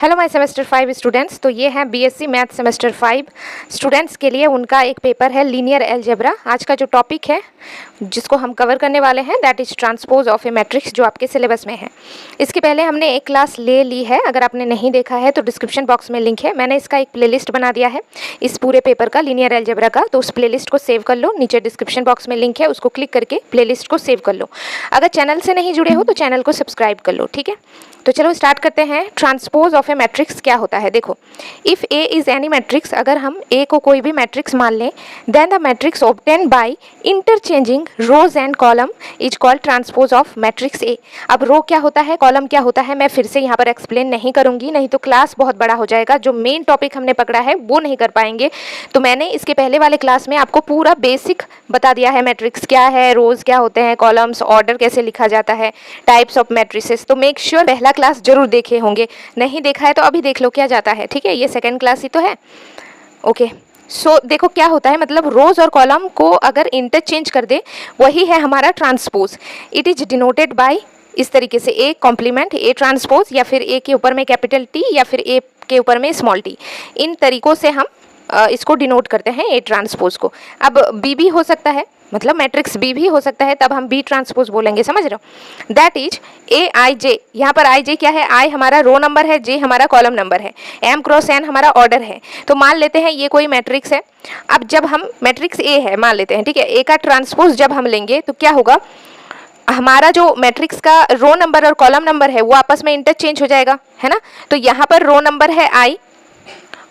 Hello my semester 5 students. तो ये है बीएससी मैथ सेमेस्टर 5 स्टूडेंट्स के लिए उनका एक पेपर है लीनियर अलजेब्रा। आज का जो टॉपिक है जिसको हम कवर करने वाले हैं that is transpose of A matrix, जो आपके सिलेबस में है। इसके पहले हमने एक क्लास ले ली है, अगर आपने नहीं देखा है तो डिस्क्रिप्शन बॉक्स में लिंक है। मैंने इसका एक प्लेलिस्ट बना दिया है इस पूरे पेपर का, लीनियर अलजेब्रा का, तो उस प्लेलिस्ट को सेव कर लो। नीचे डिस्क्रिप्शन बॉक्स में लिंक है, उसको क्लिक करके प्लेलिस्ट को सेव कर लो। अगर चैनल से नहीं जुड़े हो तो चैनल को सब्सक्राइब कर लो, ठीक है। तो चलो स्टार्ट करते हैं। ट्रांसपोज ऑफ ए मैट्रिक्स क्या होता है, देखो। If A is any matrix, अगर हम ए को कोई भी मैट्रिक्स मान लें, then the matrix obtain by interchanging rows and column is called transpose of matrix A. अब रो क्या होता है, कॉलम क्या होता है, मैं फिर से यहाँ पर एक्सप्लेन नहीं करूँगी, नहीं तो क्लास बहुत बड़ा हो जाएगा। जो मेन टॉपिक हमने पकड़ा है वो नहीं कर पाएंगे। तो मैंने इसके पहले वाले क्लास में आपको पूरा बेसिक बता दिया है, मैट्रिक्स क्या है, रोज क्या होते हैं, कॉलम्स, ऑर्डर कैसे लिखा जाता है, टाइप्स ऑफ मैट्रिसेस। तो मेक श्योर पहला क्लास जरूर देखे होंगे, नहीं देखा है तो अभी देख लो क्या जाता है, ठीक है। ये सेकंड क्लास ही तो है, ओके। सो देखो क्या होता है, मतलब रोज और कॉलम को अगर इंटरचेंज कर दे वही है हमारा transpose. It is denoted by इस तरीके से ए कॉम्प्लीमेंट, ए ट्रांसपोज, या फिर ए के ऊपर में कैपिटल टी, या फिर ए के ऊपर में स्मॉल टी। इन तरीकों से हम इसको डिनोट करते हैं ए ट्रांसपोज को। अब बी भी हो सकता है, मतलब मैट्रिक्स बी भी हो सकता है, तब हम बी ट्रांसपोज बोलेंगे, समझ रहे हो। दैट इज ए आई जे। यहाँ पर आई जे क्या है, आई हमारा रो नंबर है, जे हमारा कॉलम नंबर है, एम क्रॉस एन हमारा ऑर्डर है। तो मान लेते हैं ये कोई मैट्रिक्स है। अब जब हम मैट्रिक्स ए है मान लेते हैं, ठीक है, ए का ट्रांसपोज जब हम लेंगे तो क्या होगा, हमारा जो मैट्रिक्स का रो नंबर और कॉलम नंबर है वो आपस में इंटरचेंज हो जाएगा, है ना। तो यहाँ पर रो नंबर है आई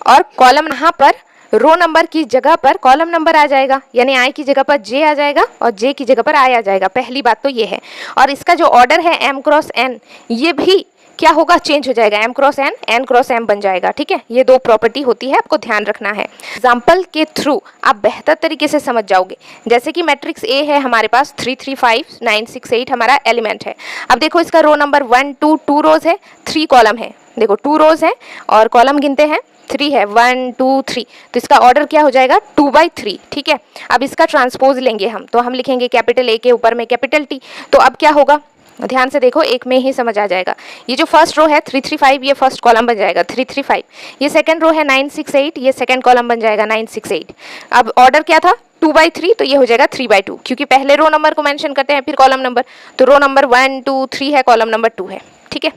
और कॉलम, यहाँ पर रो नंबर की जगह पर कॉलम नंबर आ जाएगा, यानी आई की जगह पर जे आ जाएगा और जे की जगह पर आई आ जाएगा। पहली बात तो ये है। और इसका जो ऑर्डर है एम क्रॉस एन, ये भी क्या होगा, चेंज हो जाएगा, M cross N cross M बन जाएगा, ठीक है। ये दो प्रॉपर्टी होती है, आपको ध्यान रखना है। एग्जाम्पल के थ्रू आप बेहतर तरीके से समझ जाओगे। जैसे कि मैट्रिक्स ए है हमारे पास, 3 3 5 9 6 8 हमारा एलिमेंट है। अब देखो इसका रो नंबर 1 2 2 रोज है, 3 कॉलम है। देखो 2 रोज है और कॉलम गिनते हैं 3 है, 1 2 3। तो इसका ऑर्डर क्या हो जाएगा, 2/3, ठीक है। अब इसका ट्रांसपोज लेंगे हम, तो हम लिखेंगे कैपिटल ए के ऊपर में कैपिटल टी। तो अब क्या होगा, ध्यान से देखो, एक में ही समझ आ जाएगा। ये जो फर्स्ट रो है 3 3 5, ये फर्स्ट कॉलम बन जाएगा 3 3 5। ये सेकंड रो है 9 6 8, ये सेकंड कॉलम बन जाएगा 9 6 8। अब ऑर्डर क्या था, 2/3, तो ये हो जाएगा 3/2, क्योंकि पहले रो नंबर को मेंशन करते हैं फिर कॉलम नंबर। तो रो नंबर 1 2 3 है, कॉलम नंबर 2 है, ठीक है।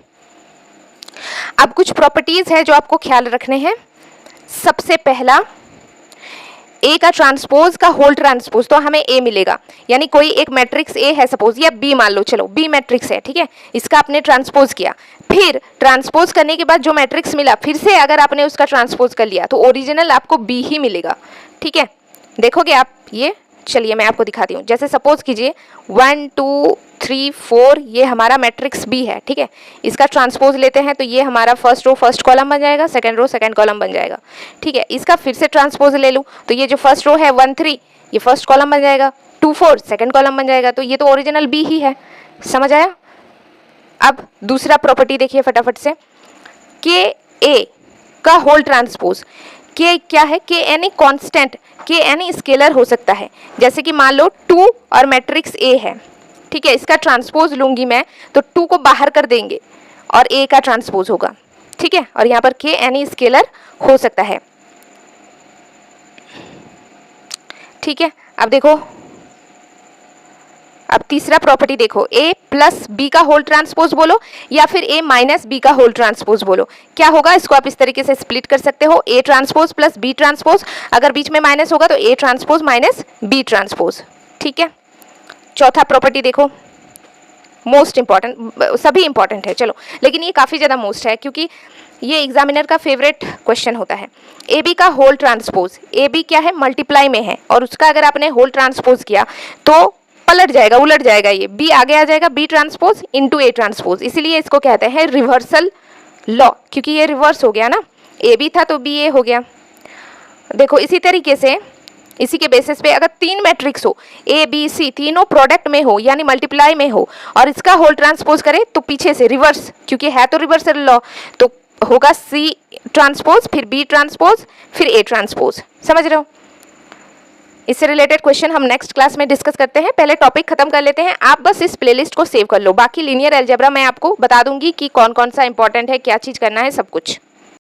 अब कुछ प्रॉपर्टीज है जो आपको ख्याल रखने हैं। सबसे पहला, ए का ट्रांसपोज का होल ट्रांसपोज, तो हमें ए मिलेगा। यानी कोई एक मैट्रिक्स ए है सपोज, या बी मान लो, चलो बी मैट्रिक्स है, ठीक है। इसका आपने ट्रांसपोज किया, फिर ट्रांसपोज करने के बाद जो मैट्रिक्स मिला, फिर से अगर आपने उसका ट्रांसपोज कर लिया तो ओरिजिनल आपको बी ही मिलेगा, ठीक है। देखोगे आप ये, चलिए मैं आपको दिखाती हूँ। जैसे सपोज कीजिए 1 2 3 4, ये हमारा मैट्रिक्स बी है, ठीक है। इसका ट्रांसपोज लेते हैं तो ये हमारा फर्स्ट रो फर्स्ट कॉलम बन जाएगा, सेकंड रो सेकंड कॉलम बन जाएगा, ठीक है। इसका फिर से ट्रांसपोज ले लूँ तो ये जो फर्स्ट रो है 1 3, ये फर्स्ट कॉलम बन जाएगा, 2 4 सेकंड कॉलम बन जाएगा। तो ये तो ओरिजिनल बी ही है, समझ आया। अब दूसरा प्रॉपर्टी देखिए फटाफट से, के ए का होल ट्रांसपोज। के क्या है, के एनी कांस्टेंट, के एनी स्केलर हो सकता है। जैसे कि मान लो 2 और मैट्रिक्स ए है, ठीक है। इसका ट्रांसपोज लूंगी मैं तो 2 को बाहर कर देंगे और ए का ट्रांसपोज होगा, ठीक है। और यहाँ पर के एनी स्केलर हो सकता है, ठीक है। अब देखो, अब तीसरा प्रॉपर्टी देखो, ए प्लस बी का होल ट्रांसपोज बोलो या फिर ए माइनस बी का होल ट्रांसपोज बोलो, क्या होगा। इसको आप इस तरीके से स्प्लिट कर सकते हो, A transpose plus B transpose, अगर बीच में माइनस होगा तो A transpose minus B transpose, ठीक है। चौथा प्रॉपर्टी देखो, मोस्ट इंपॉर्टेंट, सभी इंपॉर्टेंट है चलो, लेकिन ये काफ़ी ज़्यादा मोस्ट है क्योंकि ये एग्जामिनर का फेवरेट क्वेश्चन होता है। ए बी का होल ट्रांसपोज, ए बी क्या है, मल्टीप्लाई में है, और उसका अगर आपने होल ट्रांसपोज किया तो पलट जाएगा, उलट जाएगा, ये बी आगे आ जाएगा, B transpose into A transpose. इसीलिए इसको कहते हैं रिवर्सल लॉ, क्योंकि ये रिवर्स हो गया ना, ए बी था तो बी ए हो गया। देखो इसी तरीके से, इसी के बेसिस पे अगर 3 मैट्रिक्स हो, ए बी सी, तीनों प्रोडक्ट में हो यानी मल्टीप्लाई में हो, और इसका होल ट्रांसपोज करे तो पीछे से रिवर्स, क्योंकि है तो रिवर्सल लॉ, तो होगा सी ट्रांसपोज, फिर बी ट्रांसपोज, फिर ए ट्रांसपोज, समझ रहे हो। इससे रिलेटेड क्वेश्चन हम नेक्स्ट क्लास में डिस्कस करते हैं। पहले टॉपिक खत्म कर लेते हैं। आप बस इस प्लेलिस्ट को सेव कर लो, बाकी लीनियर अलजेब्रा मैं आपको बता दूंगी कि कौन कौन सा इंपॉर्टेंट है, क्या चीज़ करना है, सब कुछ।